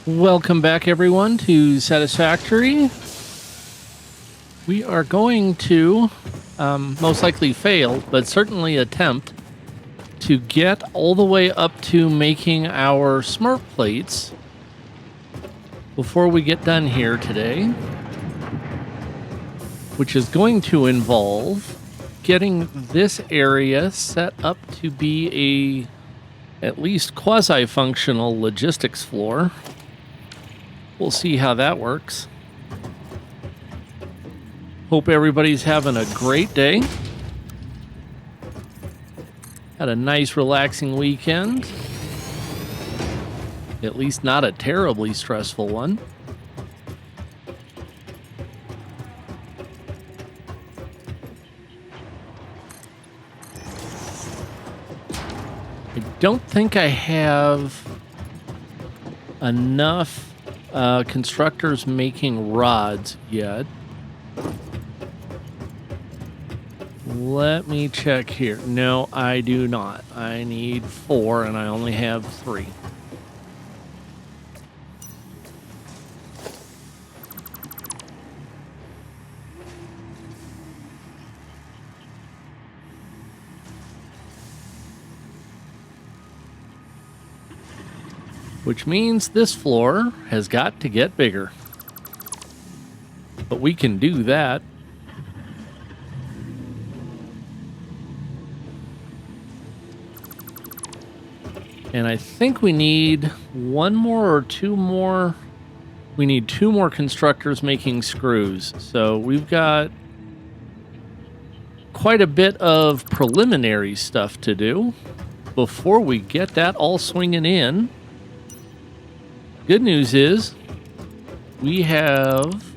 Welcome back, everyone, to Satisfactory. We are going to most likely fail, but certainly attempt to get all the way up to making our smart plates before we get done here today, which is going to involve getting this area set up to be a at least quasi-functional logistics floor. We'll see how that works. Hope everybody's having a great day. Had a nice, relaxing weekend. At least not a terribly stressful one. I don't think I have enough constructors making rods yet. Let me check here. No, I do not. I need 4 and I only have 3. Which means this floor has got to get bigger. But we can do that. And I think we need 1 more or 2 more. We need 2 more constructors making screws. So we've got quite a bit of preliminary stuff to do before we get that all swinging in. Good news is we have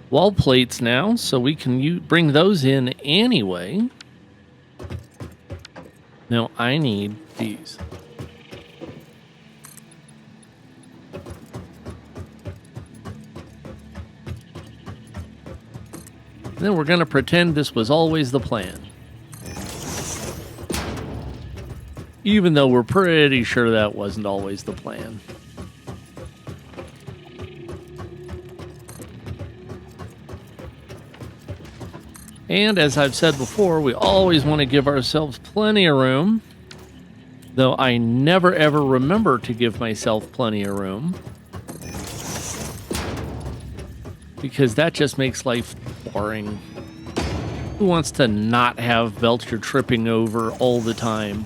wall plates now, so we can bring those in anyway. Now I need these. And then we're going to pretend this was always the plan. Even though we're pretty sure that wasn't always the plan. And as I've said before, we always want to give ourselves plenty of room, though I never ever remember to give myself plenty of room, because that just makes life boring. Who wants to not have belts you're tripping over all the time?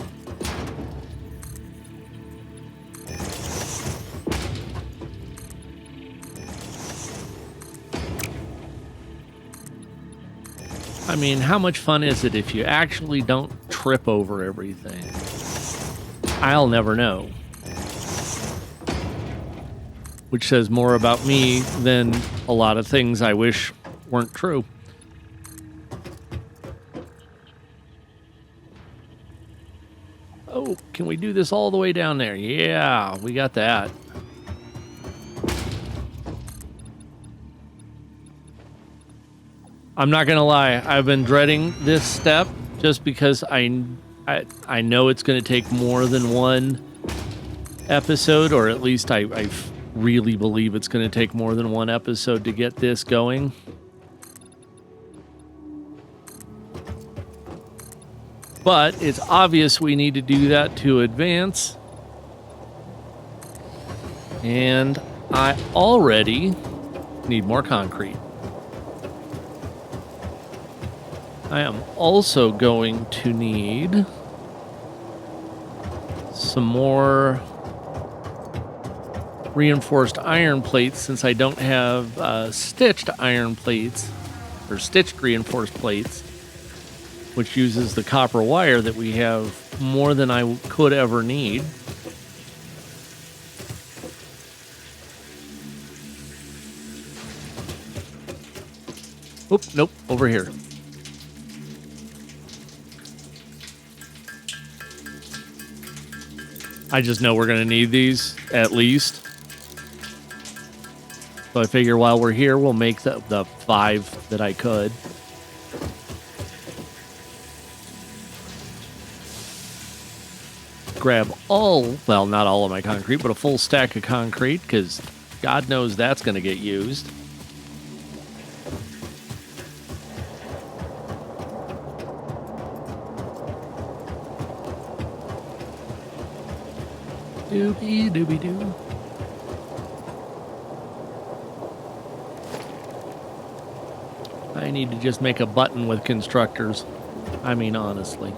I mean, how much fun is it if you actually don't trip over everything? I'll never know. Which says more about me than a lot of things I wish weren't true. Oh, can we do this all the way down there? Yeah, we got that. I'm not going to lie. I've been dreading this step just because I know it's going to take more than one episode, or at least I really believe it's going to take more than one episode to get this going. But it's obvious we need to do that to advance. And I already need more concrete. I am also going to need some more reinforced iron plates, since I don't have stitched iron plates or stitched reinforced plates, which uses the copper wire that we have more than I could ever need. Oop, nope, over here. I just know we're going to need these, at least. So I figure while we're here, we'll make the 5 that I could. Grab all, well, not all of my concrete, but a full stack of concrete, because God knows that's going to get used. Doobie doobie doo. I need to just make a button with constructors. I mean, honestly.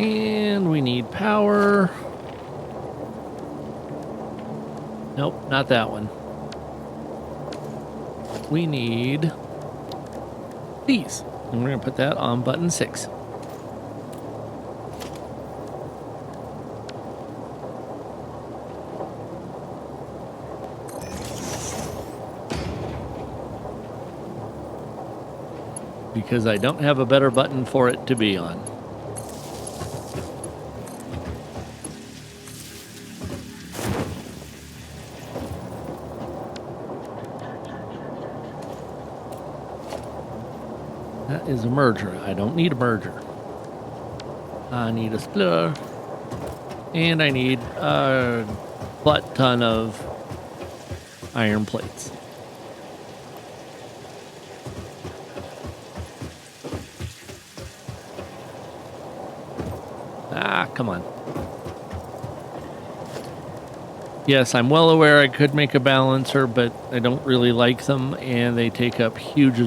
And we need power. Nope, not that one. We need these. And we're going to put that on button 6. Because I don't have a better button for it to be on. That is a merger. I don't need a merger. I need a splitter. And I need a butt ton of iron plates. Ah, come on. Yes, I'm well aware I could make a balancer, but I don't really like them, and they take up huge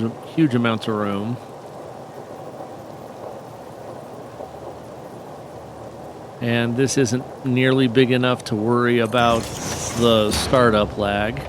amounts of room. And this isn't nearly big enough to worry about the startup lag.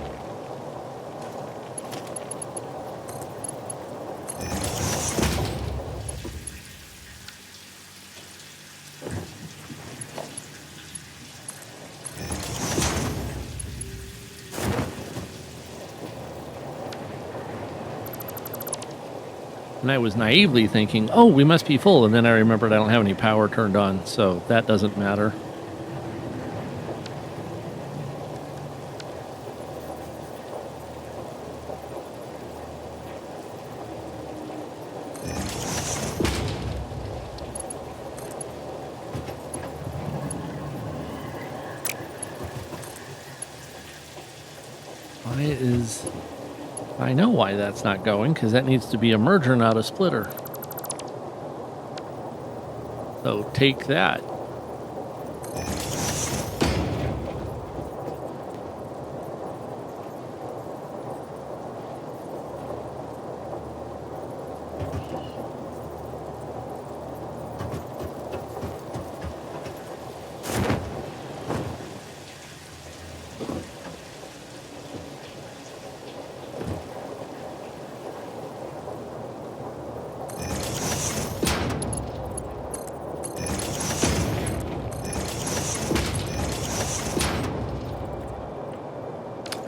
And I was naively thinking, oh, we must be full. And then I remembered I don't have any power turned on, so that doesn't matter. I know why that's not going, because that needs to be a merger, not a splitter. So take that.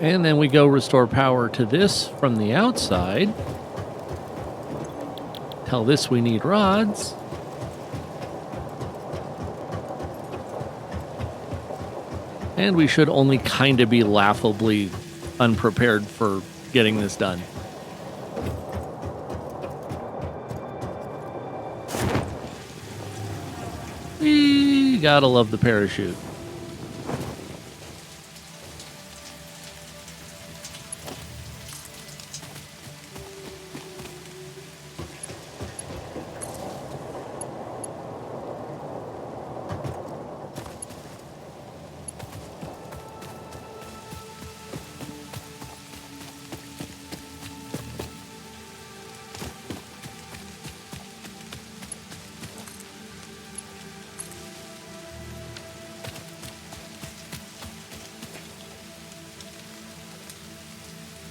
And then we go restore power to this from the outside. Tell this we need rods. And we should only kind of be laughably unprepared for getting this done. We gotta love the parachute.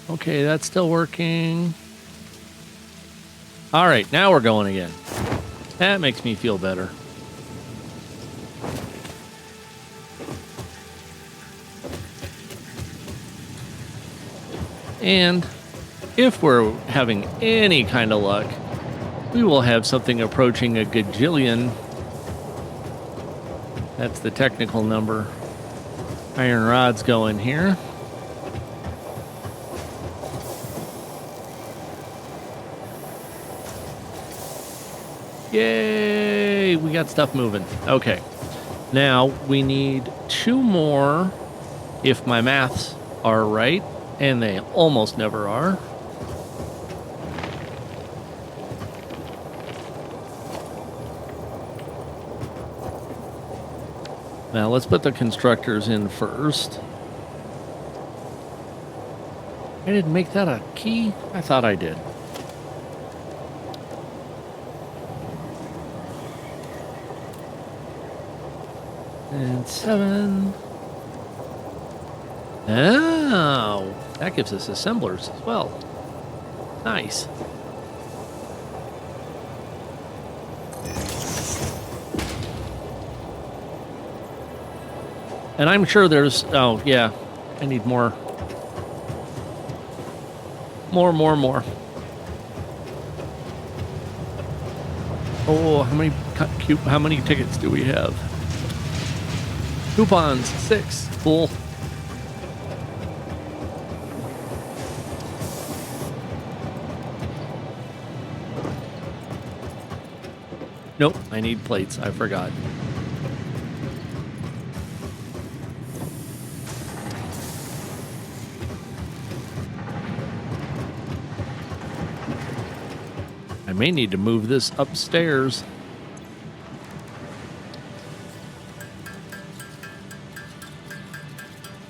Okay, that's still working. All right, now we're going again. That makes me feel better. And if we're having any kind of luck, we will have something approaching a gajillion That's the technical number. Iron rods going here. Yay! We got stuff moving. Okay. Now we need 2 more if my maths are right, and they almost never are. Now let's put the constructors in first. I didn't make that a key? I thought I did. And 7. Oh, that gives us assemblers as well. Nice. And I'm sure there's, oh yeah, I need more. More. Oh, how many tickets do we have? Coupons, 6. Cool. Nope, I need plates. I forgot. I may need to move this upstairs.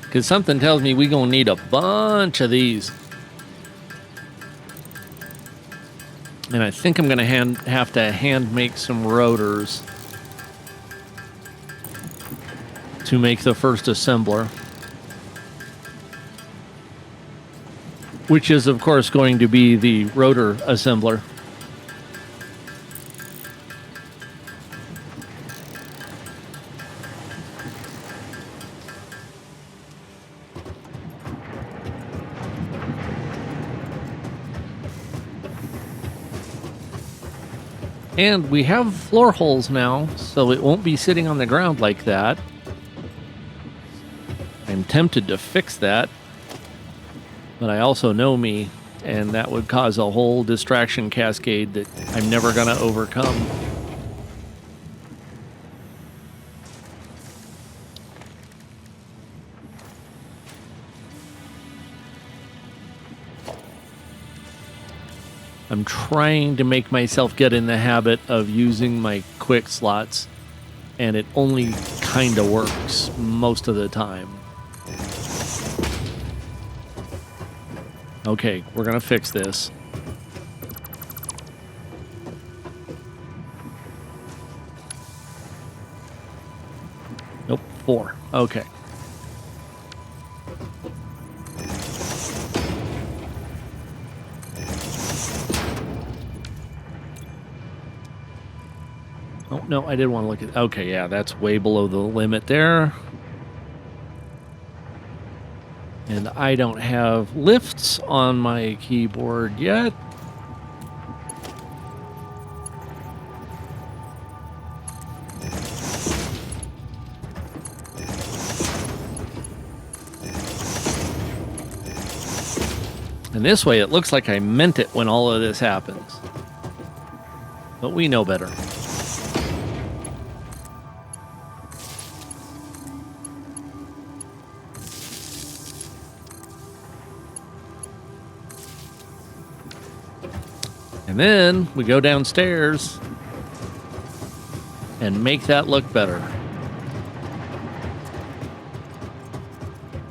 Because something tells me we're going to need a bunch of these. And I think I'm going to have to hand make some rotors to make the first assembler. Which is, of course, going to be the rotor assembler. And we have floor holes now, so it won't be sitting on the ground like that. I'm tempted to fix that, but I also know me, and that would cause a whole distraction cascade that I'm never going to overcome. I'm trying to make myself get in the habit of using my quick slots, and it only kind of works most of the time. Okay, we're going to fix this. Nope, 4. Okay. Oh, no, I did want to look at... Okay, yeah, that's way below the limit there. And I don't have lifts on my keyboard yet. And this way, it looks like I meant it when all of this happens. But we know better. And then we go downstairs and make that look better.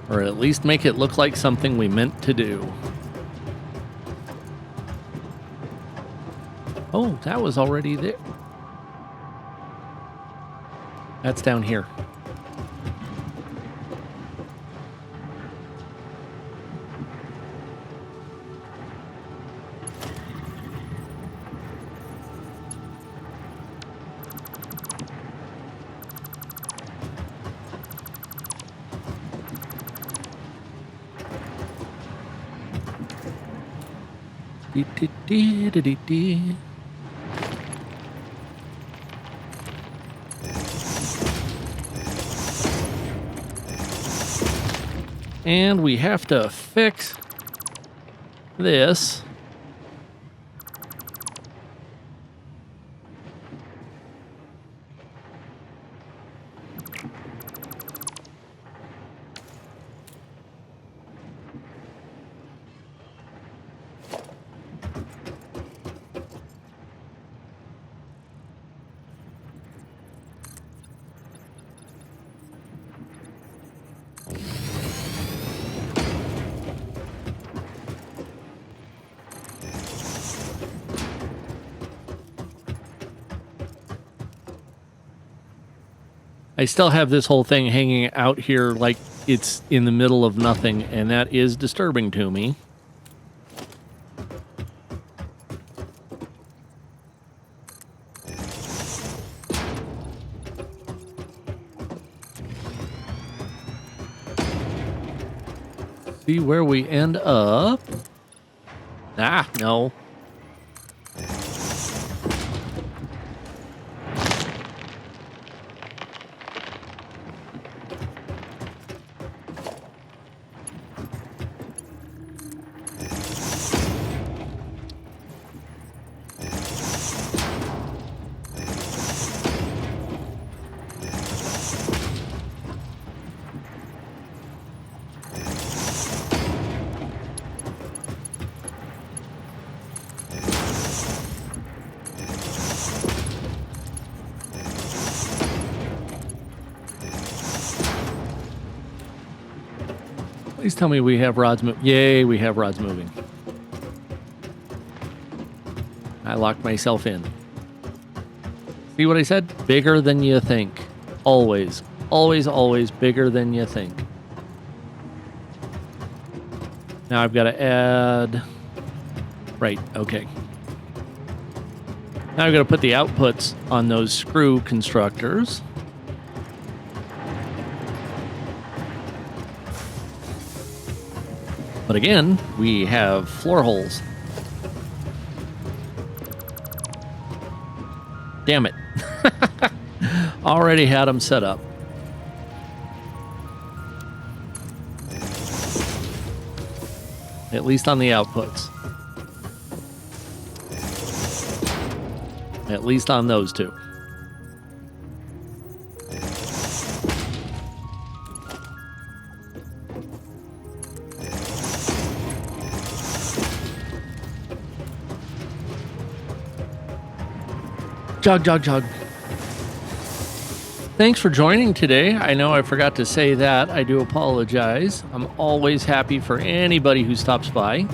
Or at least make it look like something we meant to do. Oh, that was already there. That's down here. And we have to fix this. I still have this whole thing hanging out here like it's in the middle of nothing, and that is disturbing to me. See where we end up. Ah, no. Please tell me we have rods moving. Yay, we have rods moving. I locked myself in. See what I said? Bigger than you think. Always. Always, always bigger than you think. Now I've got to add... Right, okay. Now I've got to put the outputs on those screw constructors. But again, we have floor holes. Damn it. Already had them set up. At least on the outputs. At least on those two. Jog, jog, jog. Thanks for joining today. I know I forgot to say that. I do apologize. I'm always happy for anybody who stops by.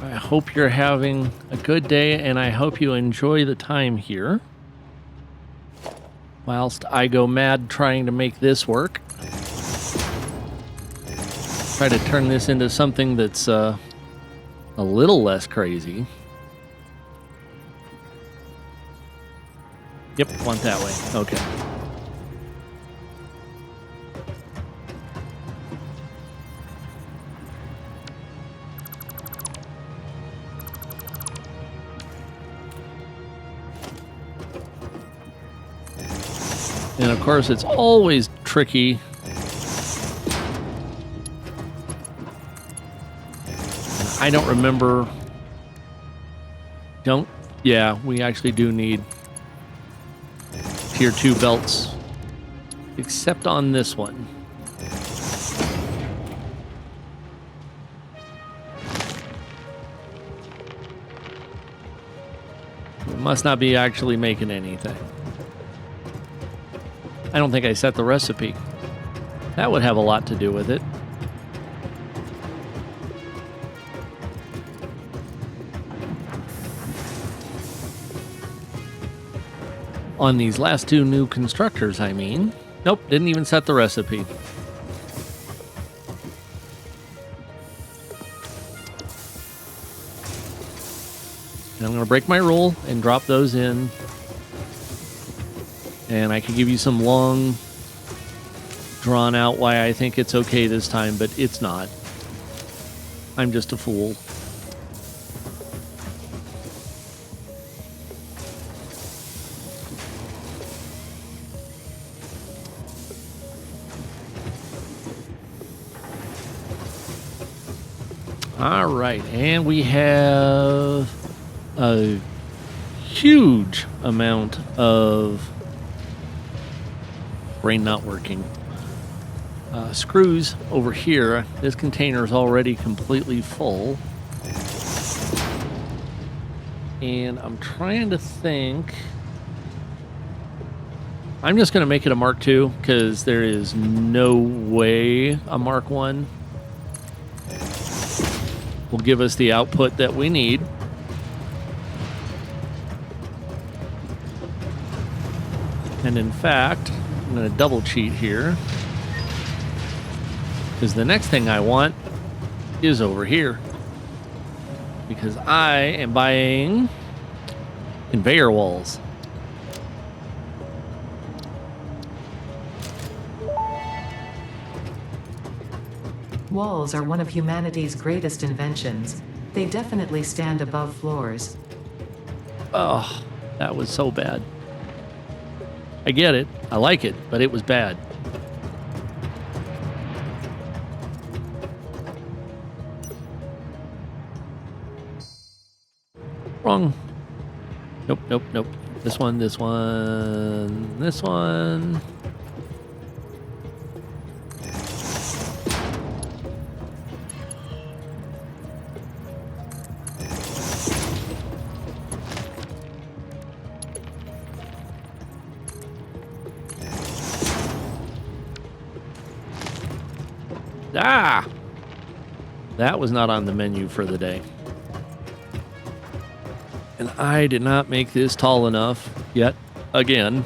I hope you're having a good day, and I hope you enjoy the time here. Whilst I go mad trying to make this work. Try to turn this into something that's a little less crazy. Yep, want that way. Okay. And of course, it's always tricky. I don't remember. Yeah, we actually do need Tier 2 belts, except on this one. We must not be actually making anything. I don't think I set the recipe. That would have a lot to do with it. On these last two new constructors, I mean. Nope, didn't even set the recipe. And I'm going to break my rule and drop those in. And I could give you some long, drawn out why I think it's okay this time, but it's not. I'm just a fool. All right, and we have a huge amount of brain not working. Screws over here. This container is already completely full. And I'm trying to think. I'm just going to make it a Mark II because there is no way a Mark I will give us the output that we need. And in fact, I'm going to double cheat here because the next thing I want is over here because I am buying conveyor walls. Walls are one of humanity's greatest inventions. They definitely stand above floors. Oh, that was so bad. I get it. I like it, but it was bad. Wrong. Nope, nope, nope. This one, this one, this one. Ah! That was not on the menu for the day. And I did not make this tall enough yet again.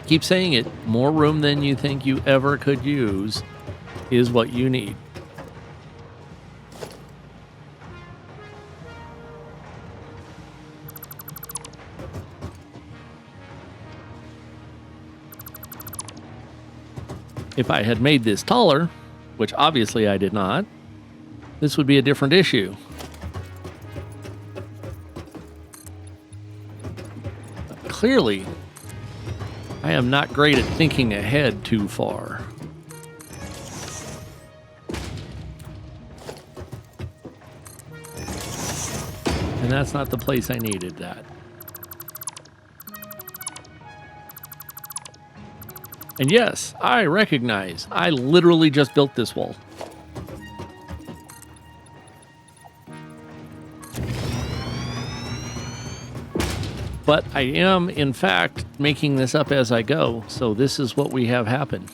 Keep saying it. More room than you think you ever could use is what you need. If I had made this taller, which obviously I did not, this would be a different issue. But clearly, I am not great at thinking ahead too far. And that's not the place I needed that. And yes, I recognize I literally just built this wall. But I am, in fact, making this up as I go, so this is what we have happen.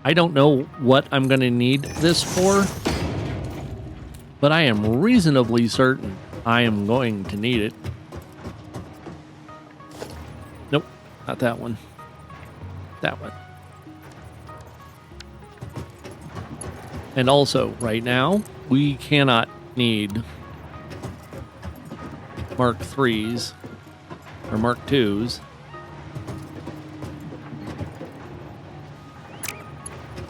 I don't know what I'm going to need this for, but I am reasonably certain I am going to need it. Nope, not that one. That one. And also, right now, we cannot need Mark IIIs or Mark IIs.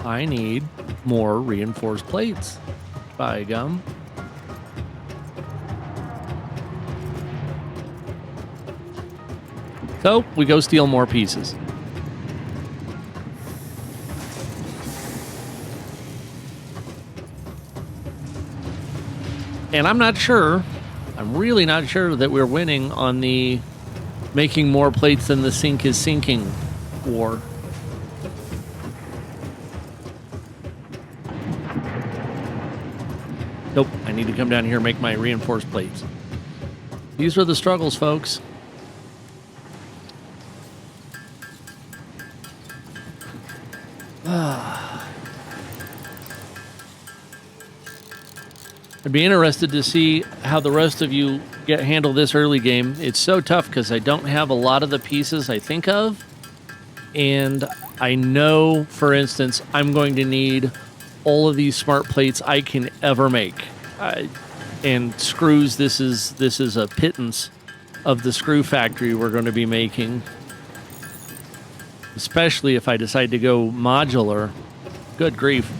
I need more reinforced plates. By gum. So we go steal more pieces. And I'm not sure, I'm really not sure that we're winning on the making more plates than the sink is sinking war. Nope, I need to come down here and make my reinforced plates. These are the struggles, folks. I'd be interested to see how the rest of you handle this early game. It's so tough because I don't have a lot of the pieces I think of. And I know, for instance, I'm going to need all of these smart plates I can ever make. And screws, this is a pittance of the screw factory we're going to be making. especially if I decide to go modular. Good grief.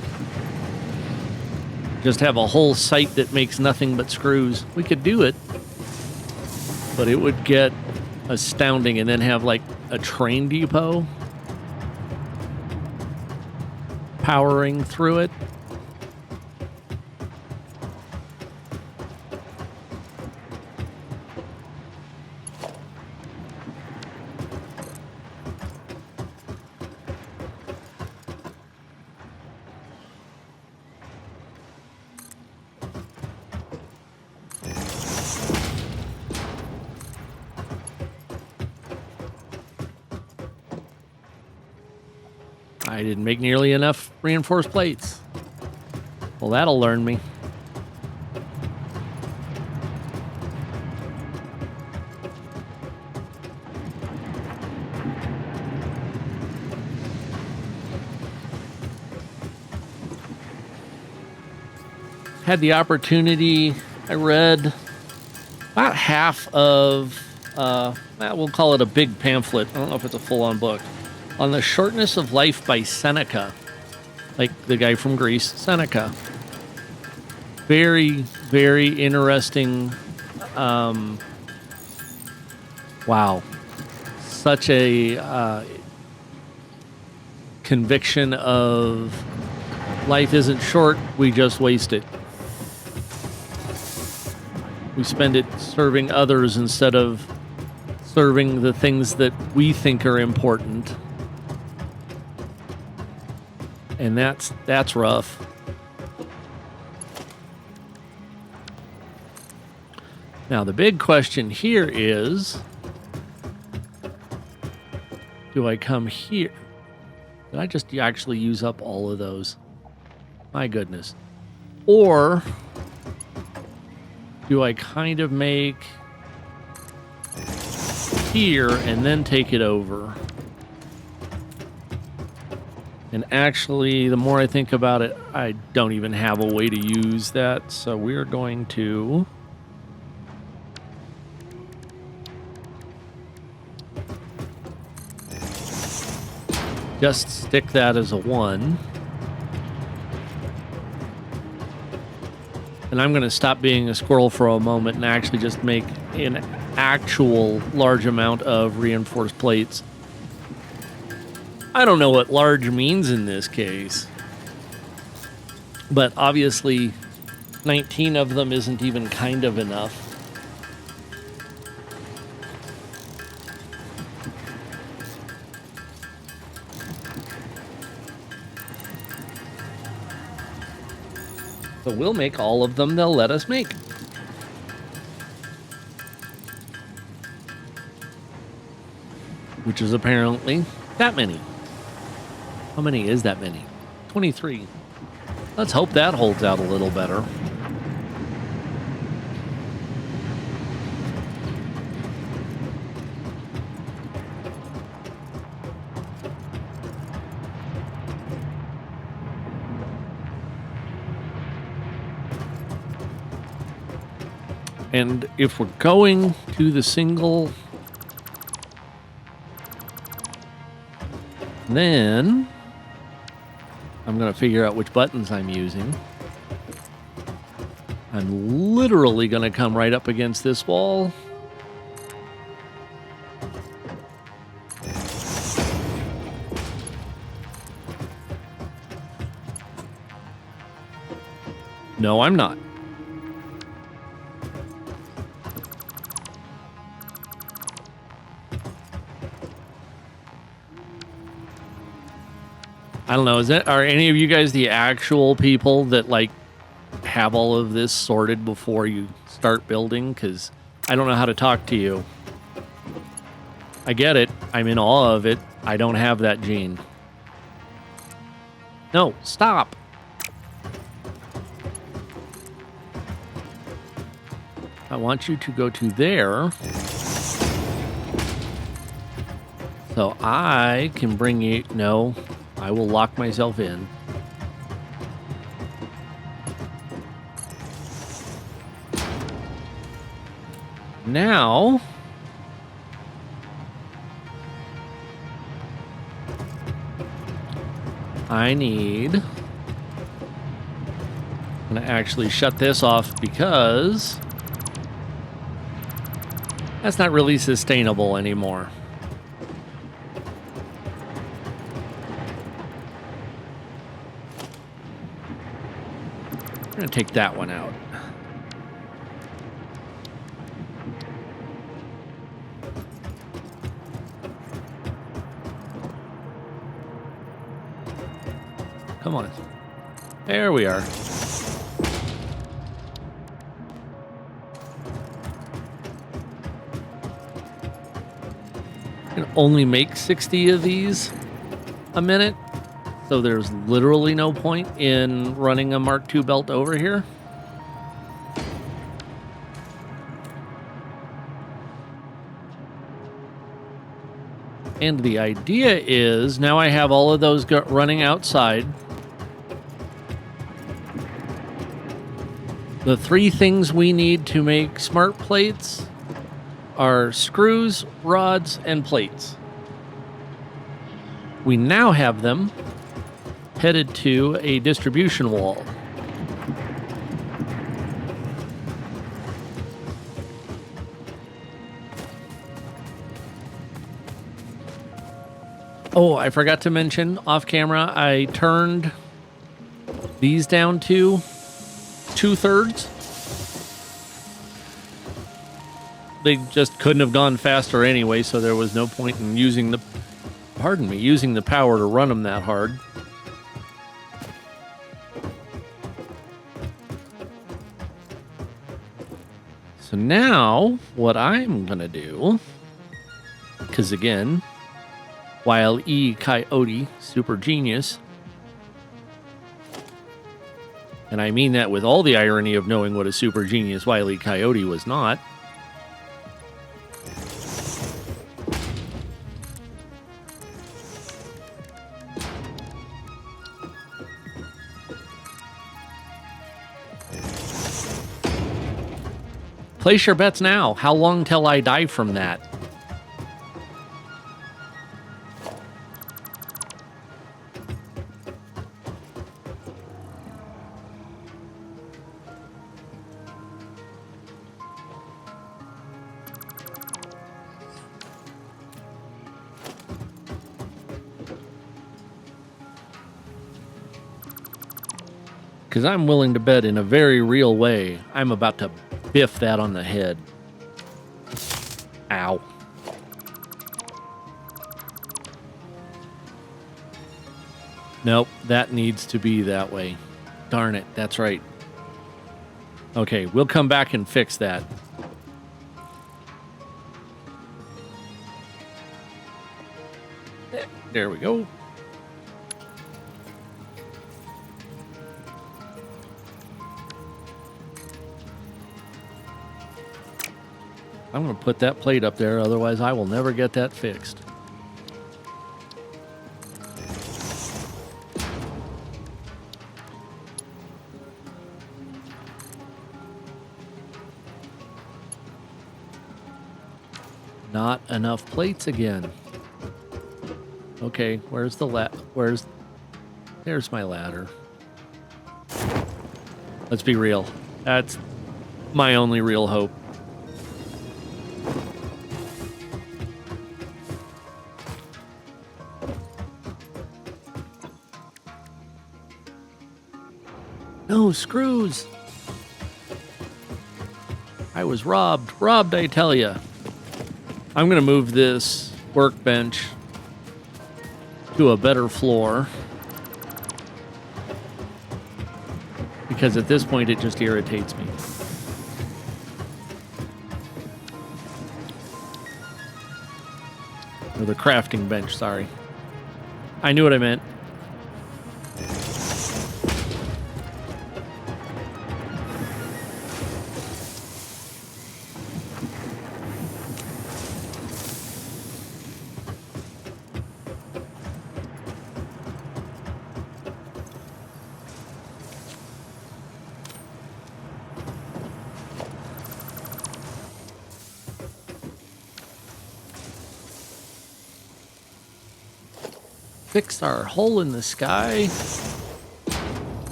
Just have a whole site that makes nothing but screws. We could do it, but it would get astounding, and then have like a train depot powering through it. I didn't make nearly enough reinforced plates. Well, that'll learn me. Had the opportunity, I read about half of, we'll call it a big pamphlet. I don't know if it's a full-on book, on the shortness of life by Seneca, like the guy from Greece, Seneca. Very, very interesting. Wow. Such a conviction of life isn't short, we just waste it. We spend it serving others instead of serving the things that we think are important. And that's rough. Now, the big question here is, do I come here? Did I just actually use up all of those? My goodness. Or do I kind of make here and then take it over? And actually, the more I think about it, I don't even have a way to use that. So we're going to just stick that as a 1. And I'm going to stop being a squirrel for a moment and actually just make an actual large amount of reinforced plates. I don't know what large means in this case, but obviously 19 of them isn't even kind of enough. So we'll make all of them they'll let us make. Which is apparently that many. How many is that many? 23. Let's hope that holds out a little better. And if we're going to the single, then I'm going to figure out which buttons I'm using. I'm literally going to come right up against this wall. No, I'm not. I don't know. Are any of you guys the actual people that like have all of this sorted before you start building? Because I don't know how to talk to you. I get it. I'm in awe of it. I don't have that gene. No, stop. I want you to go to there. So I can bring you... No, I will lock myself in. Now... I need... I'm going to actually shut this off because that's not really sustainable anymore. I'm going to take that one out. Come on. There we are. I can only make 60 of these a minute, so there's literally no point in running a Mark II belt over here. And the idea is now I have all of those running outside. The three things we need to make smart plates are screws, rods, and plates. We now have them headed to a distribution wall. Oh, I forgot to mention off camera, I turned these down to 2/3. They just couldn't have gone faster anyway, so there was no point in using the power to run them that hard. So now what I'm gonna do, because again, Wile E. Coyote, super genius, and I mean that with all the irony of knowing what a super genius Wile E. Coyote was not. Place your bets now. How long till I die from that? Because I'm willing to bet in a very real way, I'm about to biff that on the head. Ow. Nope, that needs to be that way. Darn it, that's right. Okay, we'll come back and fix that. There we go. I'm going to put that plate up there, otherwise I will never get that fixed. Not enough plates again. Okay, where's the there's my ladder. Let's be real. That's my only real hope. No, screws! I was robbed. Robbed, I tell ya. I'm going to move this workbench to a better floor. Because at this point, it just irritates me. Or the crafting bench, sorry. I knew what I meant. fix our hole in the sky.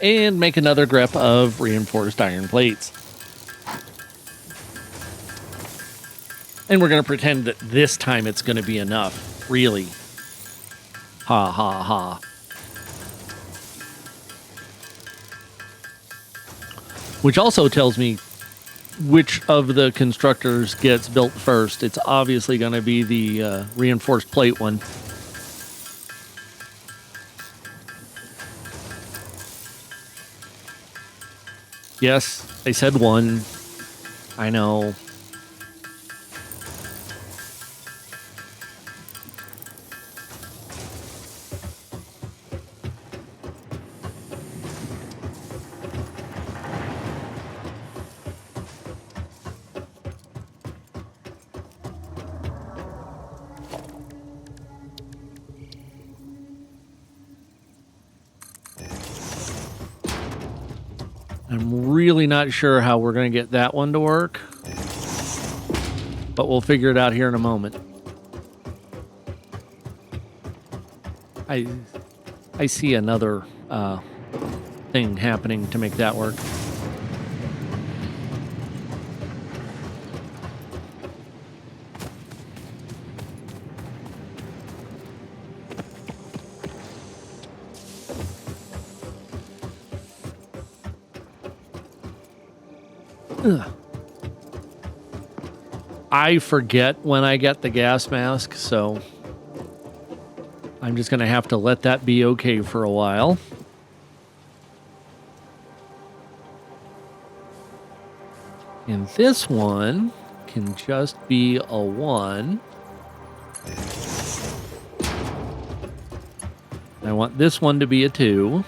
And make another grep of reinforced iron plates. And we're going to pretend that this time it's going to be enough. Really. Ha ha ha. Which also tells me which of the constructors gets built first. It's obviously going to be the reinforced plate one. Yes, I said one. I know. I'm really not sure how we're going to get that one to work, but we'll figure it out here in a moment. I see another thing happening to make that work. Ugh. I forget when I get the gas mask, so I'm just going to have to let that be okay for a while. And this one can just be a 1. I want this one to be a 2.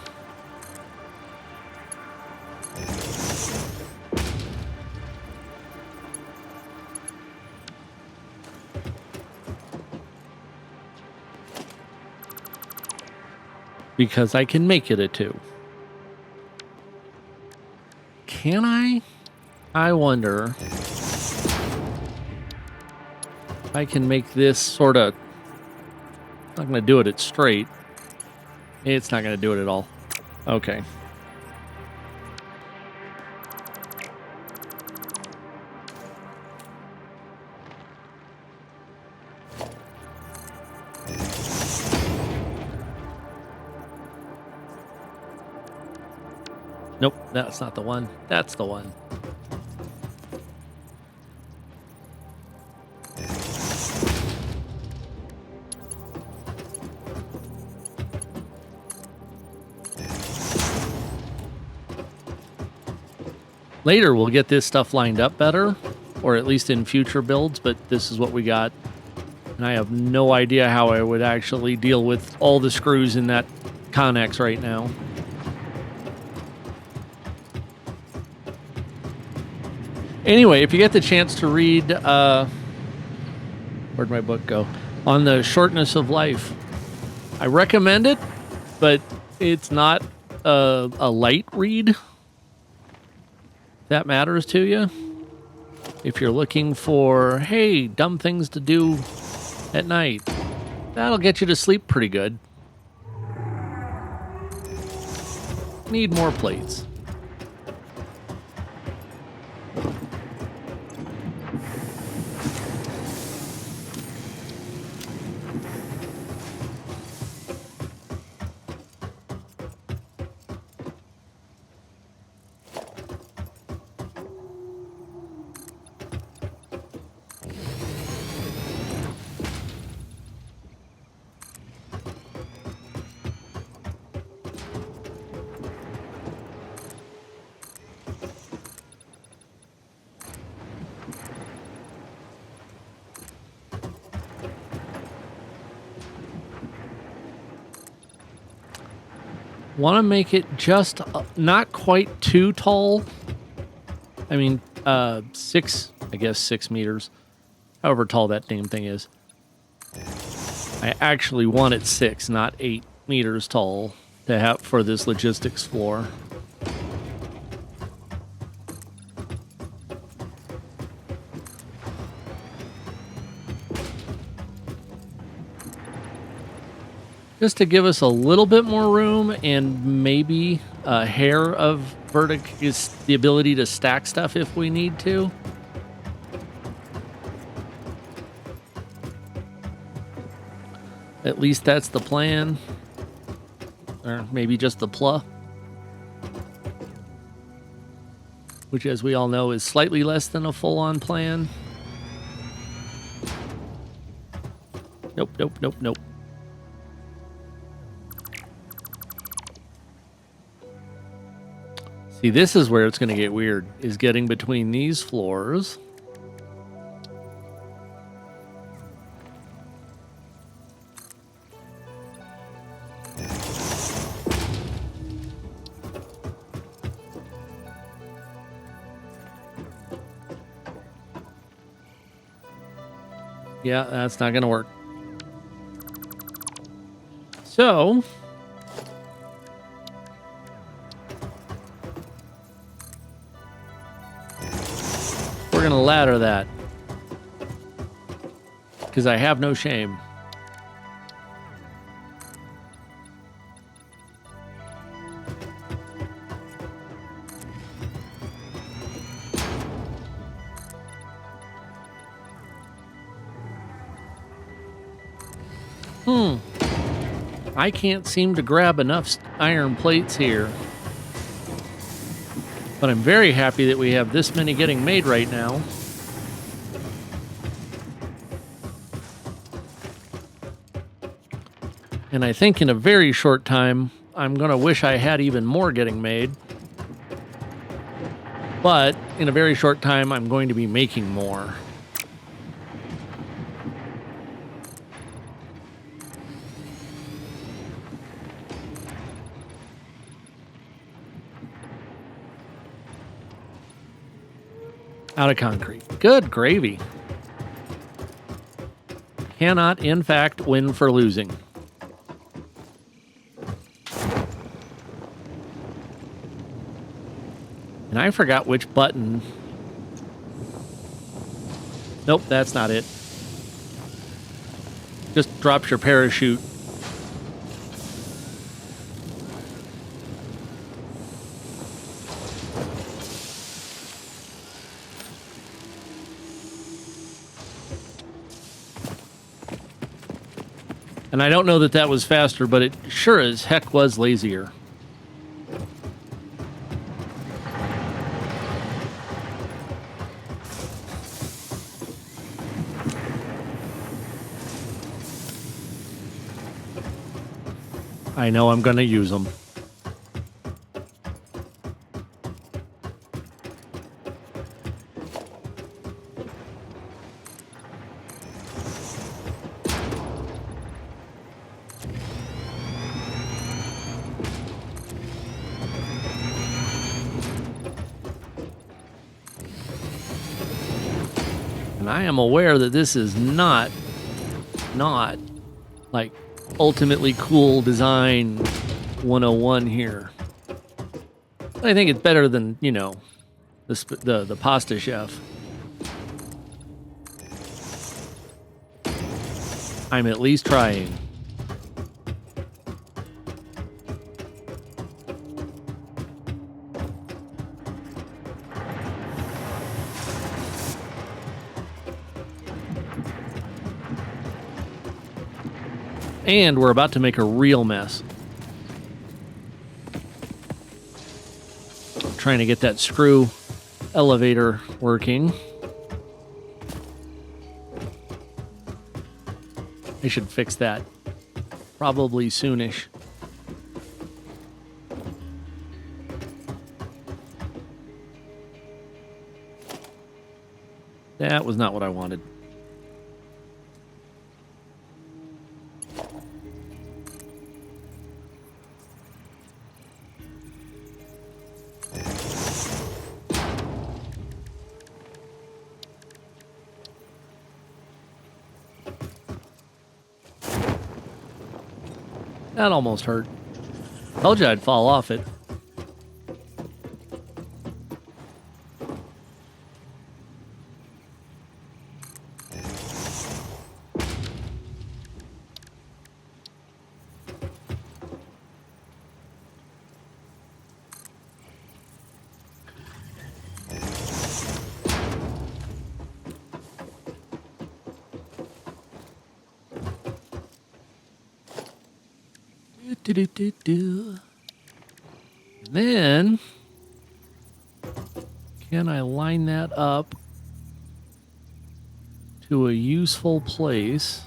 Because I can make it a 2. Can I? I wonder if I can make this sort of... I'm not going to do it straight. It's not going to do it at all. Okay. Nope, that's not the one. That's the one. Later, we'll get this stuff lined up better, or at least in future builds, but this is what we got. And I have no idea how I would actually deal with all the screws in that connex right now. Anyway, if you get the chance to read, where'd my book go? On the shortness of life. I recommend it, but it's not a light read. If that matters to you. If you're looking for, hey, dumb things to do at night, that'll get you to sleep pretty good. Need more plates. Want to make it just not quite too tall. I mean, 6 meters. However tall that damn thing is. I actually want it 6, not 8 meters tall to have for this logistics floor. just to give us a little bit more room and maybe a hair of is the ability to stack stuff if we need to. At least that's the plan. Or maybe just the PLA. Which, as we all know, is slightly less than a full-on plan. Nope, nope, nope, nope. See, this is where it's going to get weird, is getting between these floors. Yeah, that's not going to work. So, we're going to ladder that. Because I have no shame. I can't seem to grab enough iron plates here. But I'm very happy that we have this many getting made right now. And I think in a very short time, I'm going to wish I had even more getting made. But in a very short time, I'm going to be making more. Out of concrete. Good gravy. Cannot, in fact, win for losing. And I forgot which button. Nope, that's not it. Just drops your parachute. And I don't know that that was faster, but it sure as heck was lazier. I know I'm going to use them. And I am aware that this is not like ultimately cool design 101 here. I think it's better than, you know, the pasta chef. I'm at least trying. And we're about to make a real mess. Trying to get that screw elevator working. I should fix that. Probably soonish. That was not what I wanted. That almost hurt. Told you I'd fall off it. Do. And then, can I line that up to a useful place?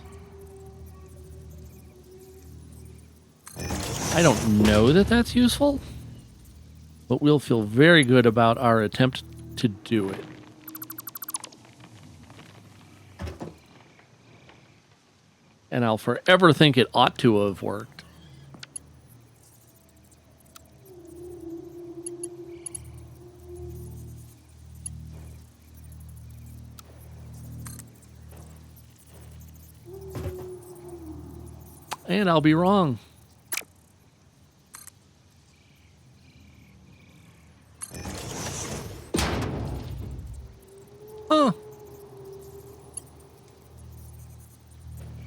I don't know that that's useful, but we'll feel very good about our attempt to do it. And I'll forever think it ought to have worked. And I'll be wrong. Huh.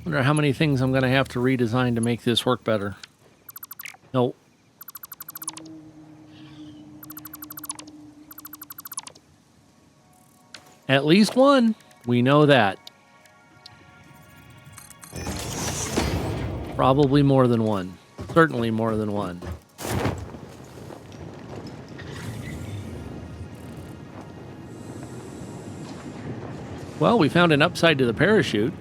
Wonder how many things I'm going to have to redesign to make this work better. Nope. At least one. We know that. Probably more than one. Certainly more than one. Well, we found an upside to the parachute.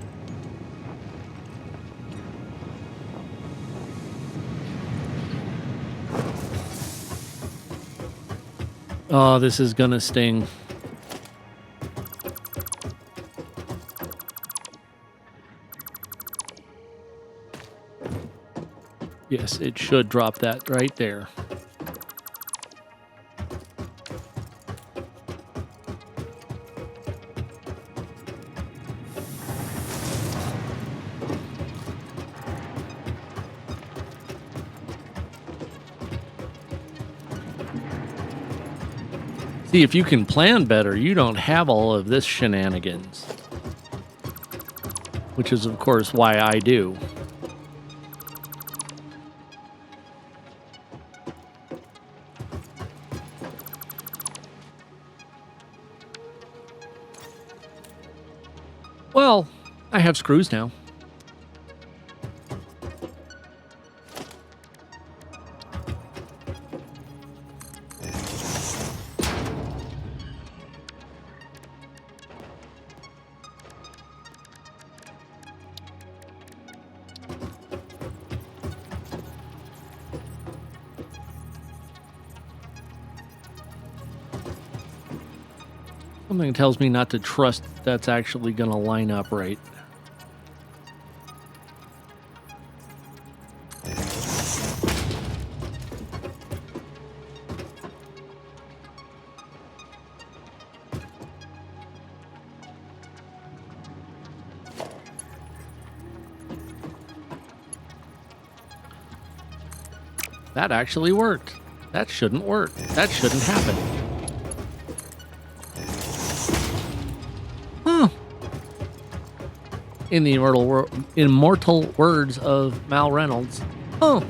Oh, this is gonna sting. Yes, it should drop that right there. See, if you can plan better, you don't have all of this shenanigans. Which is, of course, why I do. Well, I have screws now. Something tells me not to trust that's actually going to line up right. That actually worked. That shouldn't work. That shouldn't happen. In the immortal words of Mal Reynolds. Oh.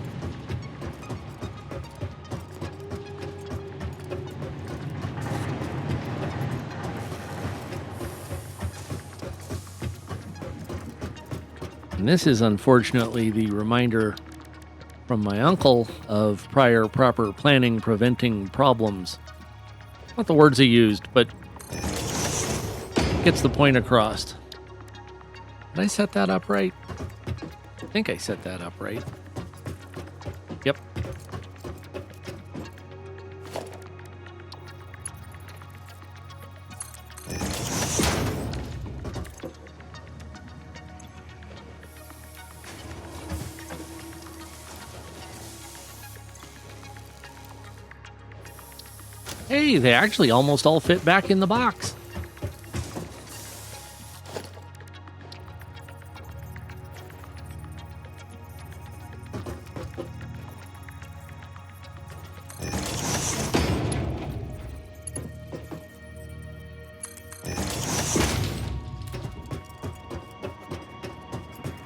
And this is unfortunately the reminder from my uncle of prior proper planning preventing problems. Not the words he used, but gets the point across. Did I set that up right? I think I set that up right. Yep. Hey, they actually almost all fit back in the box.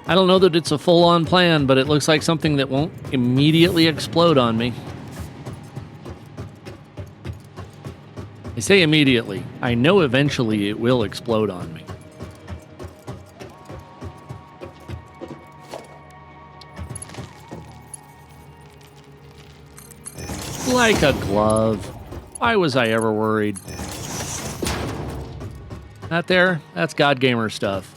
I don't know that it's a full-on plan, but it looks like something that won't immediately explode on me. I say immediately. I know eventually it will explode on me. Like a glove. Why was I ever worried? That there? That's God Gamer stuff.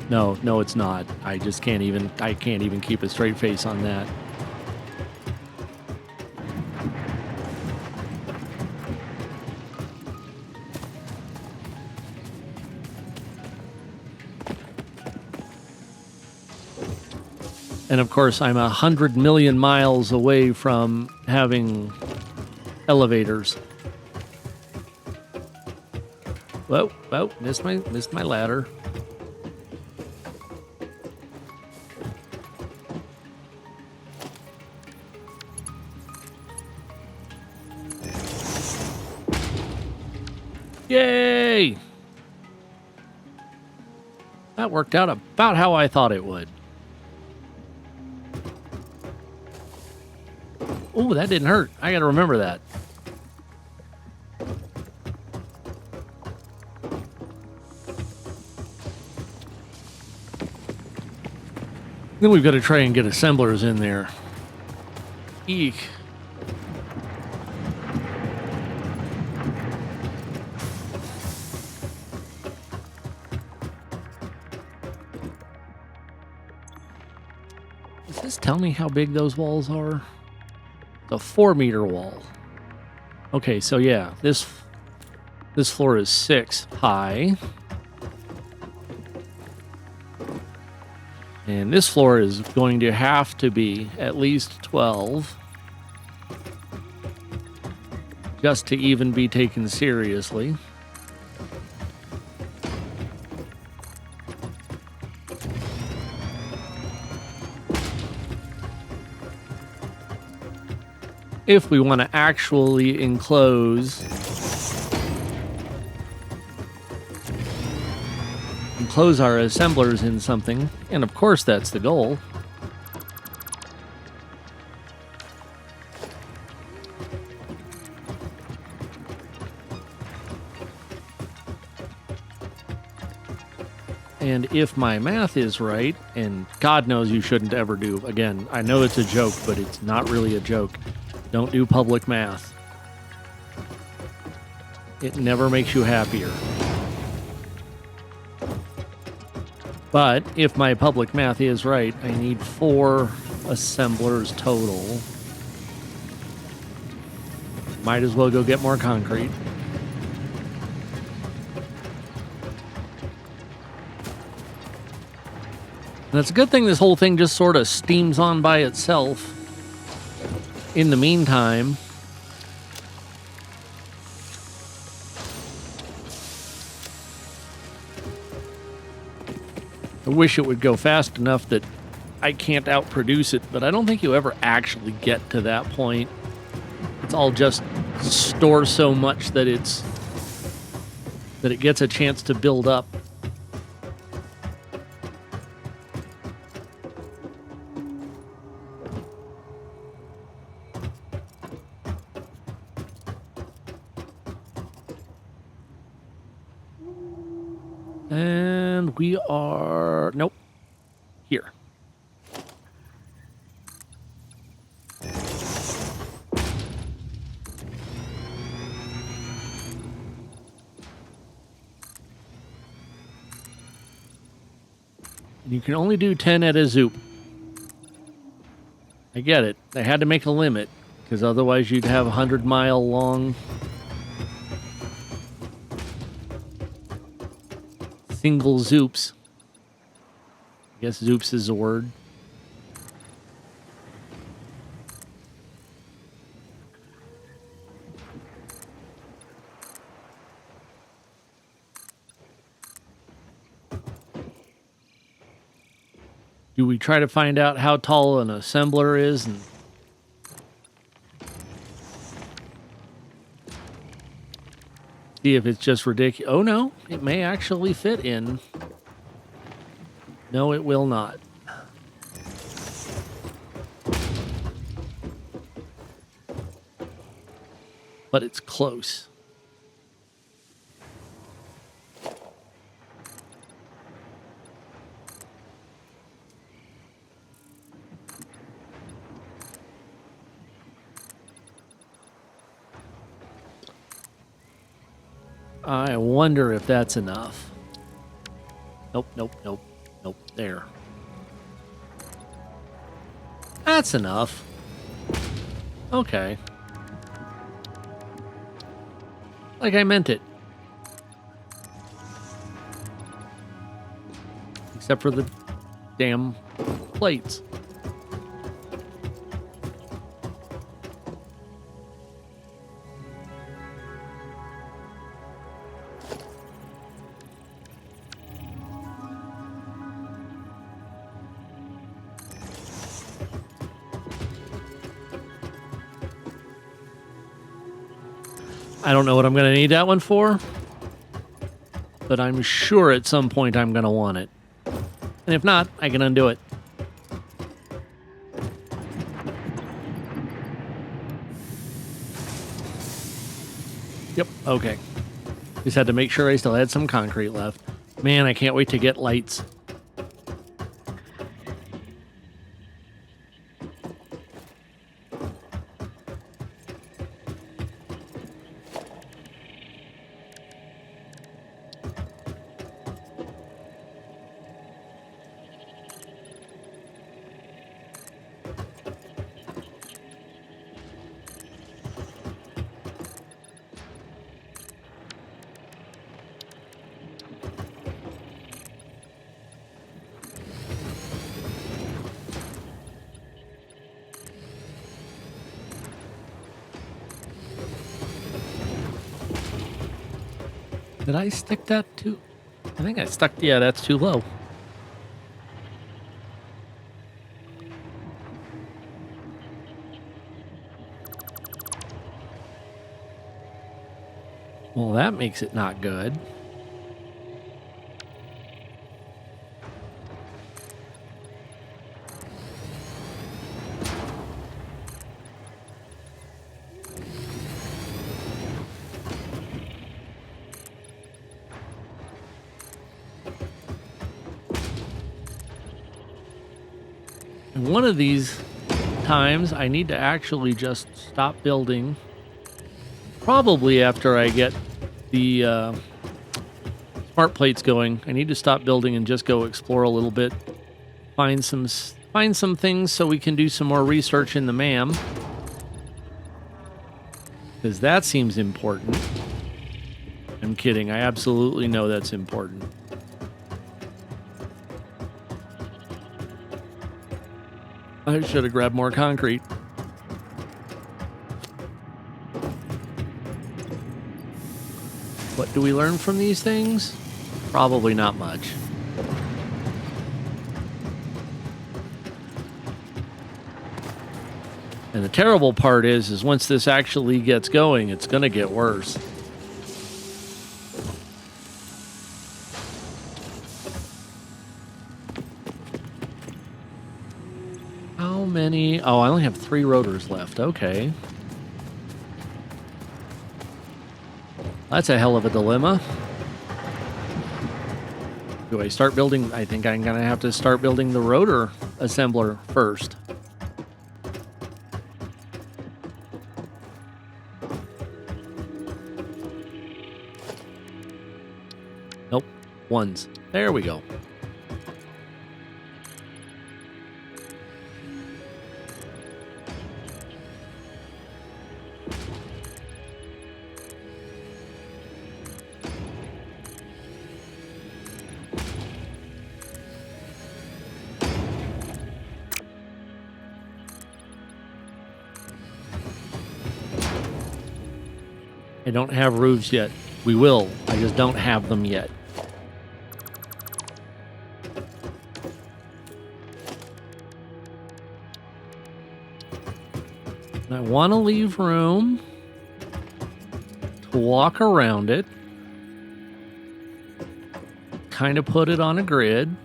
No, it's not. I just can't even keep a straight face on that. And of course, I'm 100 million miles away from having elevators. Whoa, missed my ladder. Yay! That worked out about how I thought it would. Oh, that didn't hurt. I gotta remember that. Then we've got to try and get assemblers in there. Eek. Does this tell me how big those walls are? It's a 4-meter wall. Okay, so yeah, this floor is 6 high. And this floor is going to have to be at least 12 just to even be taken seriously. If we want to actually enclose our assemblers in something, and of course that's the goal. And if my math is right, and God knows you shouldn't ever do, again, I know it's a joke, but it's not really a joke. Don't do public math. It never makes you happier. But if my public math is right, I need 4 assemblers total. Might as well go get more concrete. And it's a good thing this whole thing just sort of steams on by itself. In the meantime, I wish it would go fast enough that I can't outproduce it, but I don't think you ever actually get to that point. It's all just store so much that it gets a chance to build up. And we are... Nope. Here. You can only do 10 at a zoop. I get it. They had to make a limit, because otherwise you'd have 100-mile long single zoops. I guess zoops is a word. Do we try to find out how tall an assembler is and see if it's just ridiculous? Oh no, it may actually fit in. No, it will not. But it's close. I wonder if that's enough. Nope, nope, nope, nope. There. That's enough. Okay. Like I meant it. Except for the damn plates. I don't know what I'm going to need that one for, but I'm sure at some point I'm going to want it. And if not, I can undo it. Yep, okay. Just had to make sure I still had some concrete left. Man, I can't wait to get lights. Did I stick that too? I think I stuck, yeah, that's too low. Well, that makes it not good. And one of these times, I need to actually just stop building. Probably after I get the smart plates going, I need to stop building and just go explore a little bit. Find some things so we can do some more research in the MAM. Because that seems important. I'm kidding. I absolutely know that's important. I should have grabbed more concrete. What do we learn from these things? Probably not much. And the terrible part is once this actually gets going, it's going to get worse. How many? Oh, I only have 3 rotors left. Okay. That's a hell of a dilemma. Do I start building? I think I'm going to have to start building the rotor assembler first. Nope. Ones. There we go. I don't have roofs yet. We will. I just don't have them yet. And I want to leave room to walk around it. Kind of put it on a grid.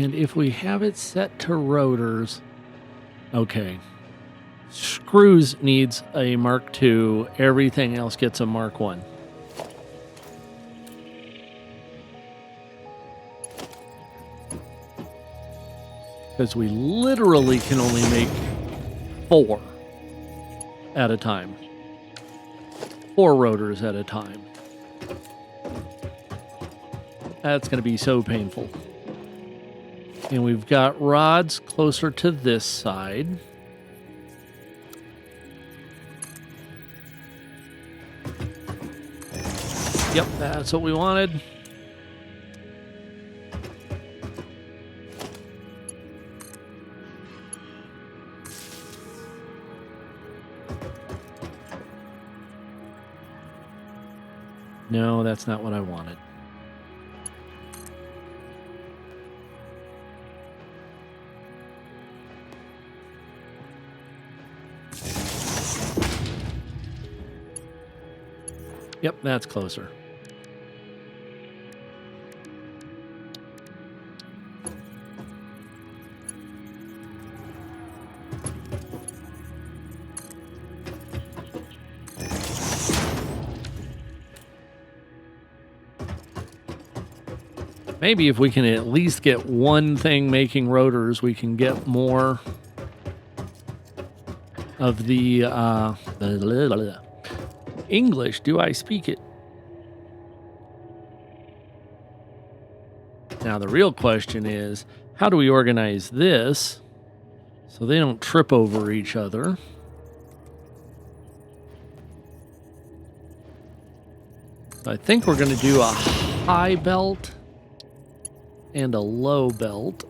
And if we have it set to rotors, okay. Screws needs a Mark II. Everything else gets a Mark I. Because we literally can only make 4 at a time. 4 rotors at a time. That's going to be so painful. And we've got rods closer to this side. Yep, that's what we wanted. No, that's not what I wanted. Yep, that's closer. Maybe if we can at least get one thing making rotors, we can get more of the English. Do I speak it? Now, the real question is, how do we organize this so they don't trip over each other? I think we're going to do a high belt and a low belt.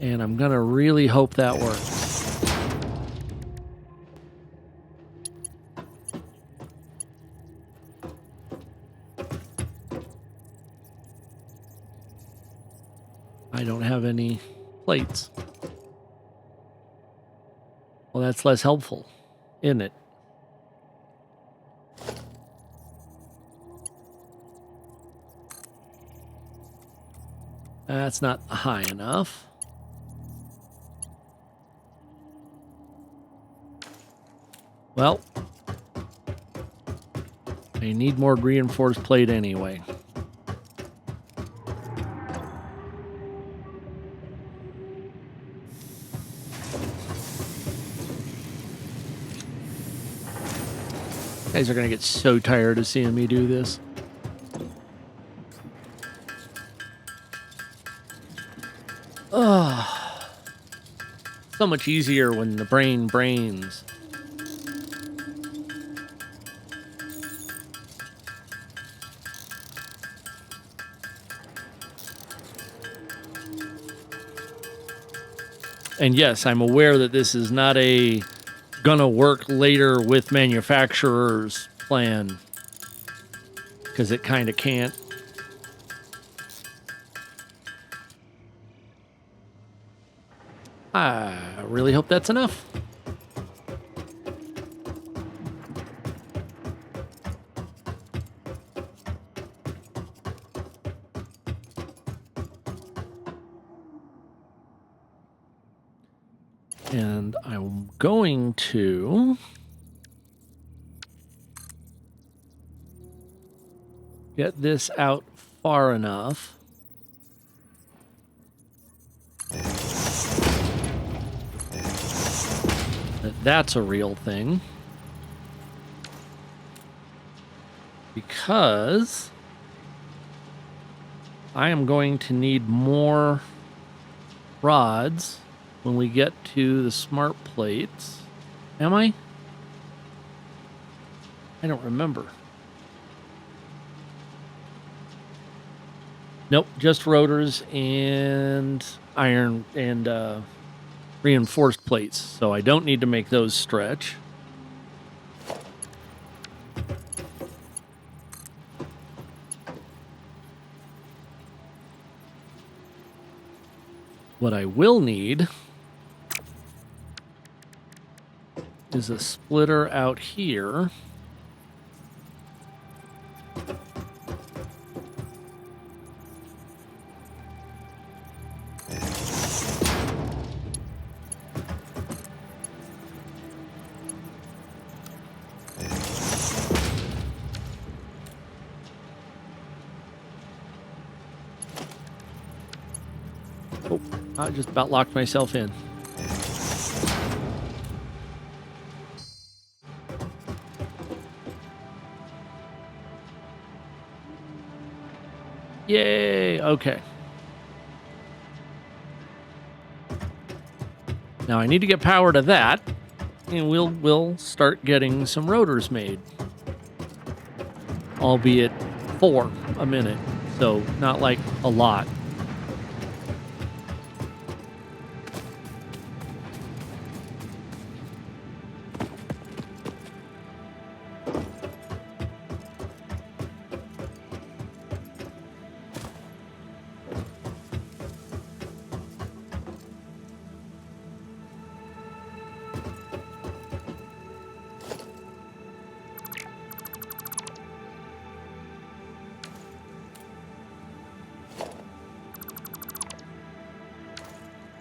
And I'm going to really hope that works. I don't have any plates. Well, that's less helpful, isn't it? That's not high enough. Well, I need more reinforced plate anyway. You guys are going to get so tired of seeing me do this. Ugh. So much easier when the brain brains. And yes, I'm aware that this is not a gonna work later with manufacturers plan, because it kind of can't. I really hope that's enough. And I'm going to get this out far enough that that's a real thing. Because I am going to need more rods when we get to the smart plates. Am I? I don't remember. Nope, just rotors and iron and reinforced plates. So I don't need to make those stretch. What I will need is a splitter out here. Oh, I just about locked myself in. Yay! Okay. Now I need to get power to that, and we'll start getting some rotors made. Albeit 4 a minute, so not like a lot.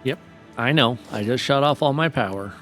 Yep, I know. I just shut off all my power.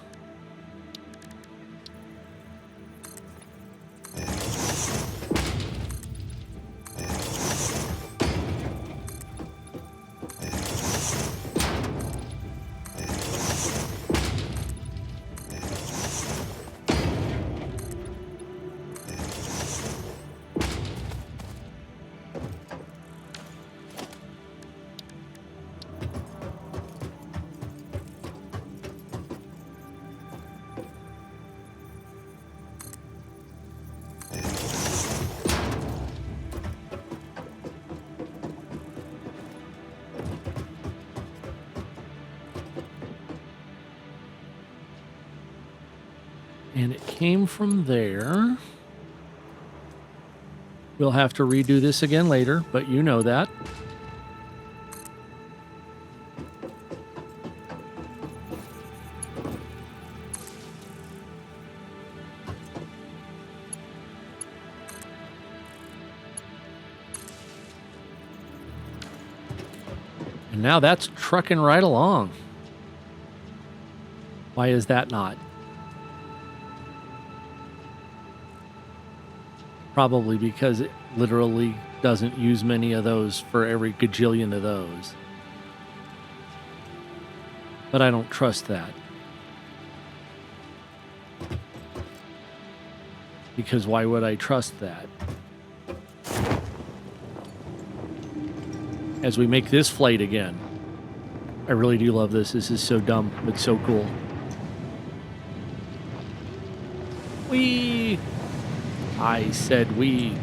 And it came from there. We'll have to redo this again later, but you know that. And now that's trucking right along. Why is that not? Probably because it literally doesn't use many of those for every gajillion of those. But I don't trust that. Because why would I trust that? As we make this flight again. I really do love this. This is so dumb, but so cool. Whee! I said we.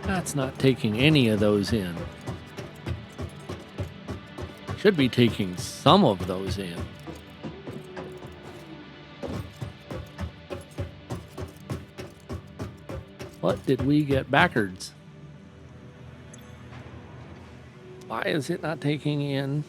That's not taking any of those in. Should be taking some of those in. What did we get backwards? Why is it not taking in?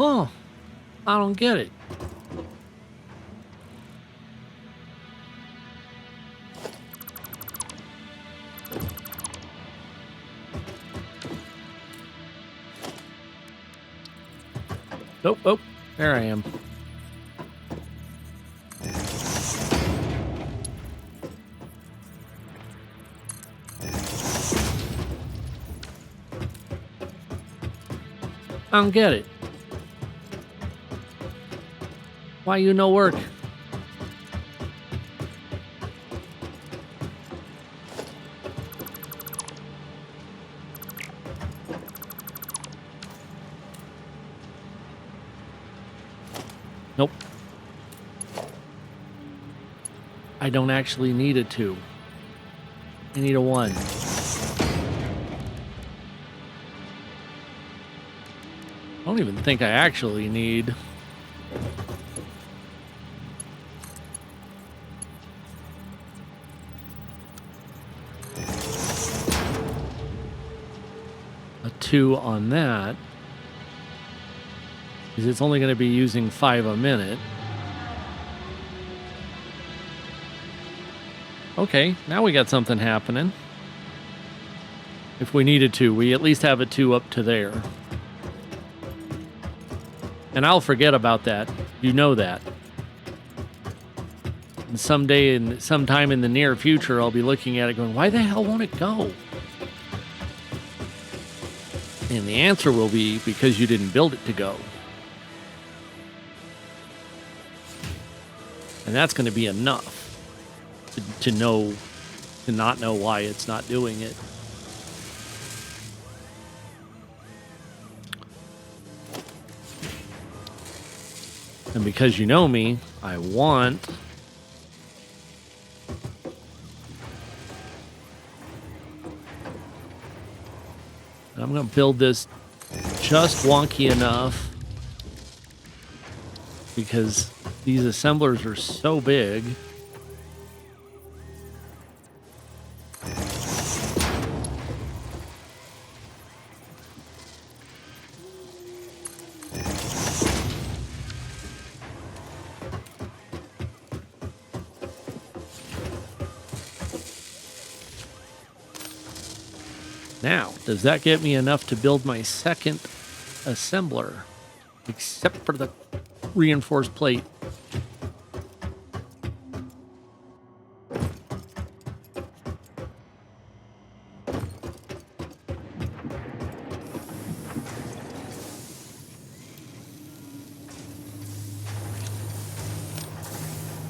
Oh, I don't get it. Oh, there I am. I don't get it. Why you no work? Nope. I don't actually need a 2. I need a 1. I don't even think I actually need... a 2 on that. Because it's only going to be using 5 a minute. Okay, now we got something happening. If we needed to, we at least have a 2 up to there. And I'll forget about that. You know that. And sometime in the near future, I'll be looking at it going, why the hell won't it go? And the answer will be because you didn't build it to go. And that's going to be enough to not know why it's not doing it. And because you know me, I want... I'm going to build this just wonky enough because these assemblers are so big. Now, does that get me enough to build my second assembler? Except for the reinforced plate.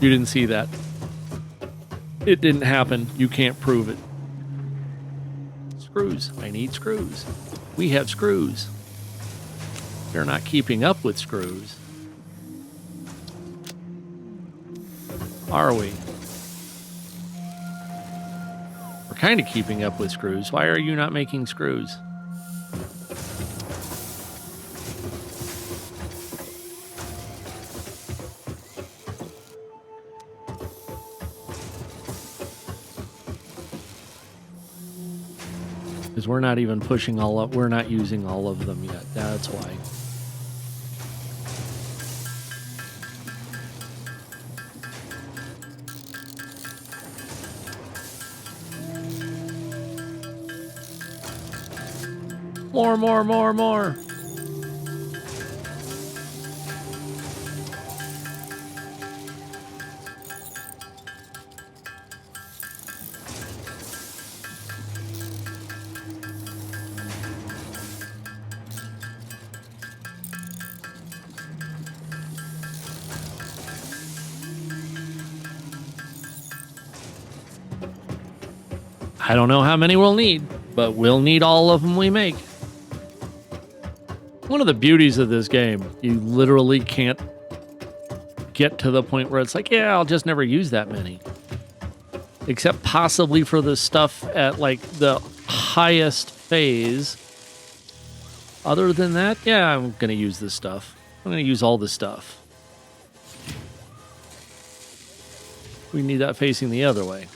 You didn't see that. It didn't happen. You can't prove it. Screws. I need screws. We have screws. They're not keeping up with screws. Are we? We're kind of keeping up with screws. Why are you not making screws? Because we're not even pushing all up. We're not using all of them yet. That's why. More. I don't know how many we'll need, but we'll need all of them we make. One of the beauties of this game, you literally can't get to the point where it's like, yeah, I'll just never use that many. Except possibly for the stuff at like the highest phase. Other than that, yeah, I'm going to use this stuff. I'm going to use all this stuff. We need that facing the other way.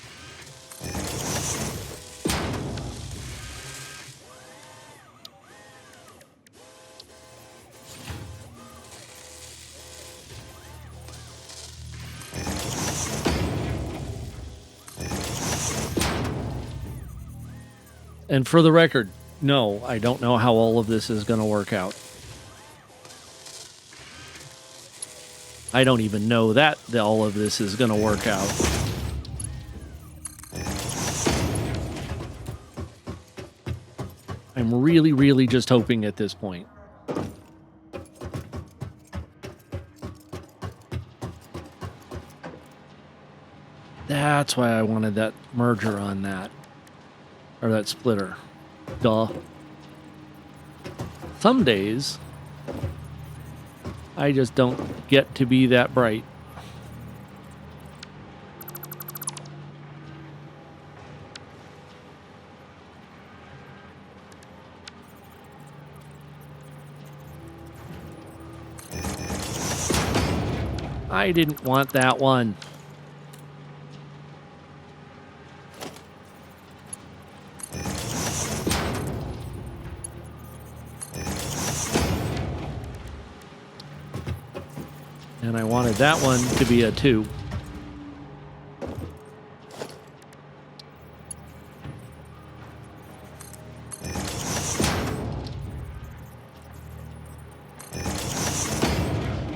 And for the record, no, I don't know how all of this is going to work out. I don't even know that all of this is going to work out. I'm really, really just hoping at this point. That's why I wanted that merger on that. Or that splitter. Duh. Some days, I just don't get to be that bright. I didn't want that one. And I wanted that one to be a 2.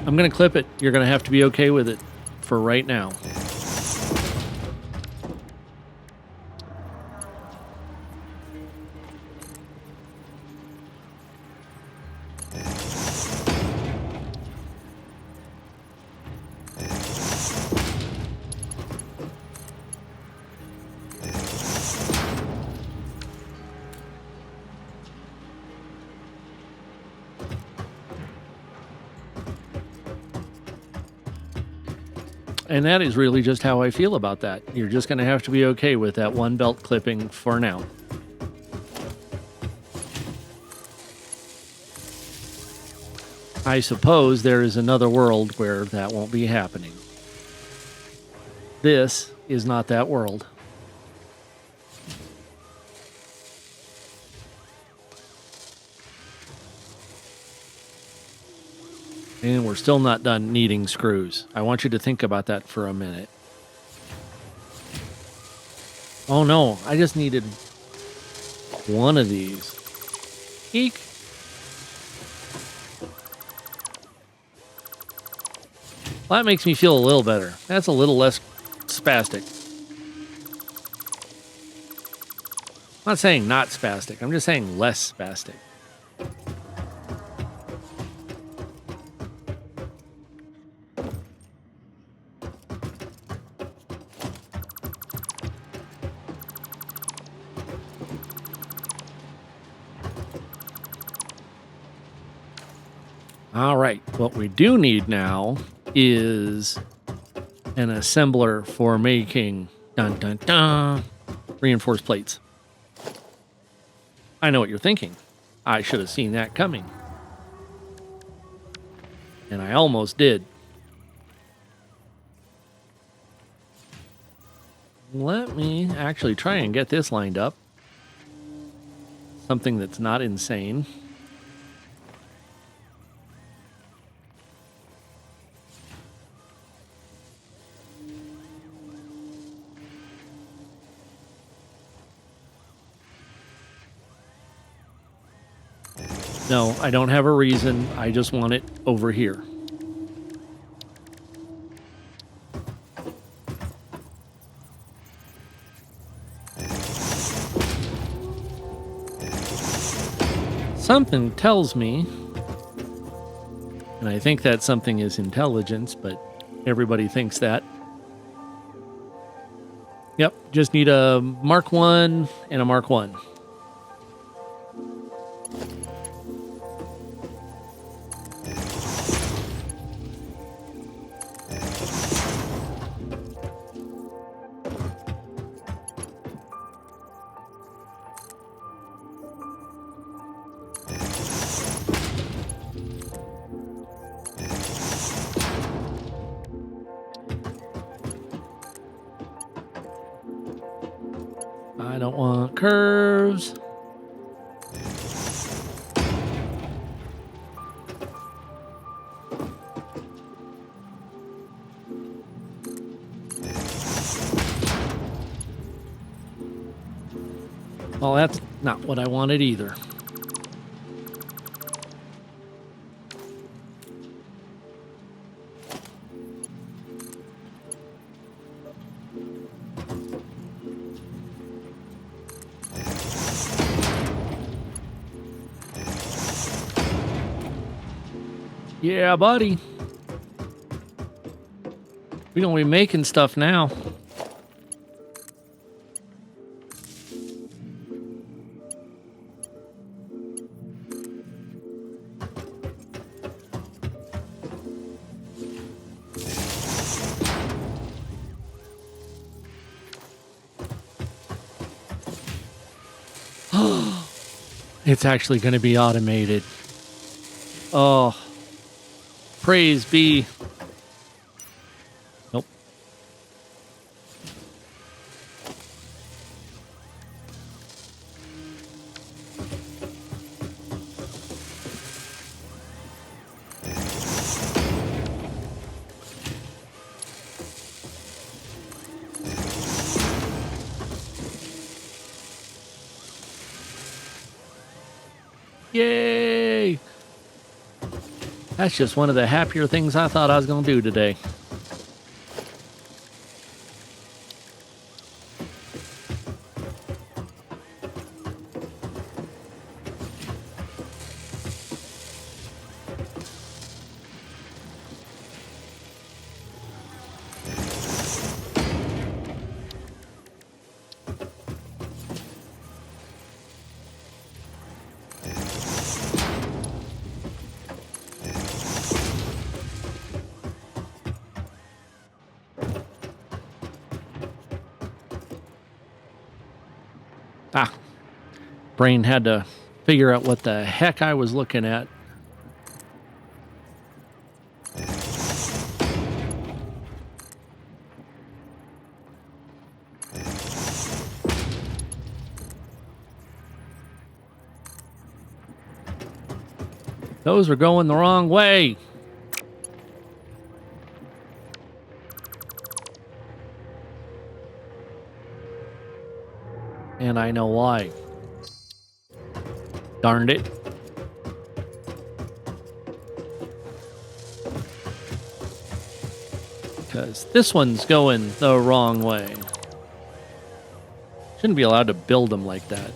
I'm going to clip it. You're going to have to be okay with it for right now. And that is really just how I feel about that. You're just going to have to be okay with that one belt clipping for now. I suppose there is another world where that won't be happening. This is not that world. And we're still not done needing screws. I want you to think about that for a minute. Oh no, I just needed one of these. Eek. Well, that makes me feel a little better. That's a little less spastic. I'm not saying not spastic. I'm just saying less spastic. All right, what we do need now is an assembler for making dun dun dun reinforced plates. I know what you're thinking. I should have seen that coming. And I almost did. Let me actually try and get this lined up. Something that's not insane. No, I don't have a reason. I just want it over here. Something tells me, and I think that something is intelligence, but everybody thinks that. Yep, just need a Mark 1 and a Mark 1. I don't want curves. Well, that's not what I wanted either. Yeah, buddy. We're gonna be making stuff now. It's actually going to be automated. Oh, praise be. Nope. Yay! That's just one of the happier things I thought I was going to do today. Ah, brain had to figure out what the heck I was looking at. Those are going the wrong way. And I know why. Darned it. Because this one's going the wrong way. Shouldn't be allowed to build them like that.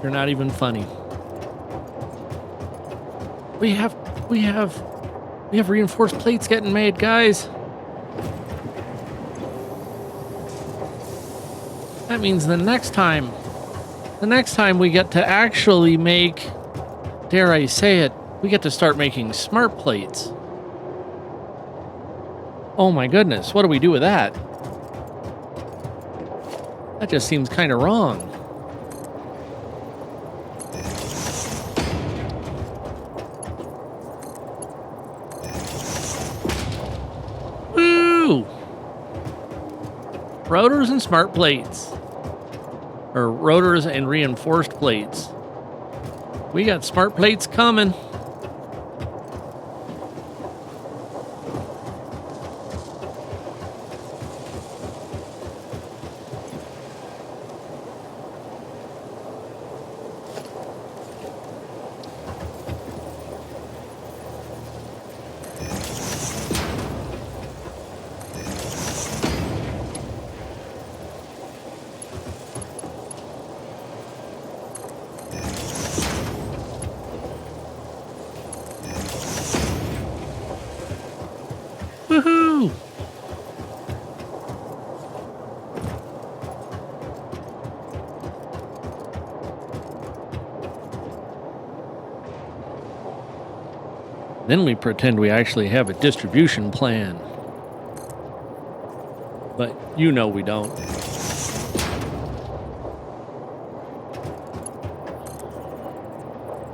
You're not even funny. We have reinforced plates getting made, guys. That means the next time we get to actually make, dare I say it, we get to start making smart plates. Oh my goodness, what do we do with that? That just seems kind of wrong. Rotors and smart plates. Or rotors and reinforced plates. We got smart plates coming. Woohoo! Then we pretend we actually have a distribution plan. But you know we don't.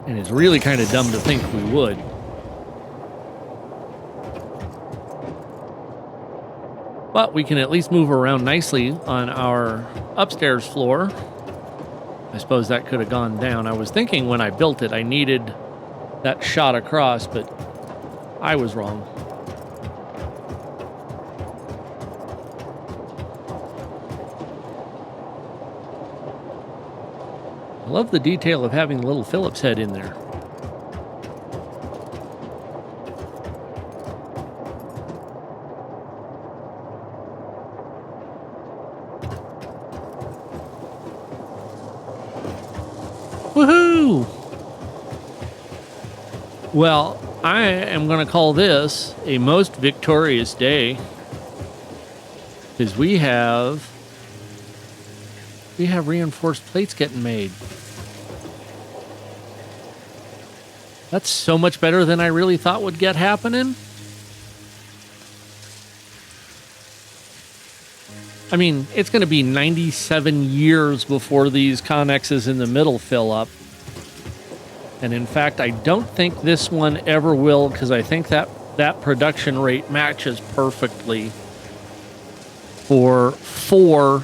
And it's really kind of dumb to think we would. But we can at least move around nicely on our upstairs floor. I suppose that could have gone down. I was thinking when I built it, I needed that shot across, but I was wrong. love the detail of having the little Phillips head in there. Woohoo! Well, I am going to call this a most victorious day because we have reinforced plates getting made. That's so much better than I really thought would get happening. I mean, it's going to be 97 years before these connexes in the middle fill up. And in fact, I don't think this one ever will, because I think that production rate matches perfectly for 4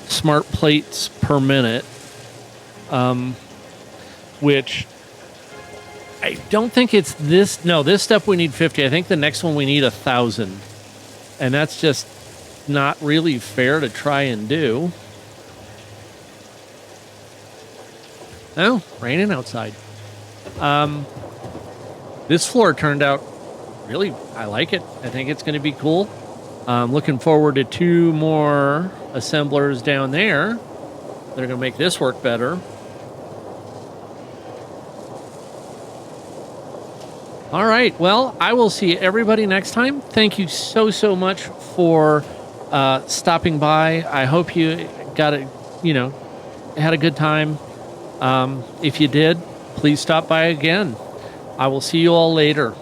smart plates per minute, which I don't think it's this. No, this step we need 50. I think the next one we need 1,000. And that's just not really fair to try and do. Oh, raining outside. This floor turned out really, I like it. I think it's going to be cool. Looking forward to 2 more assemblers down there. They're going to make this work better. All right. Well, I will see everybody next time. Thank you so much for stopping by. I hope you got it, had a good time. If you did, please stop by again. I will see you all later.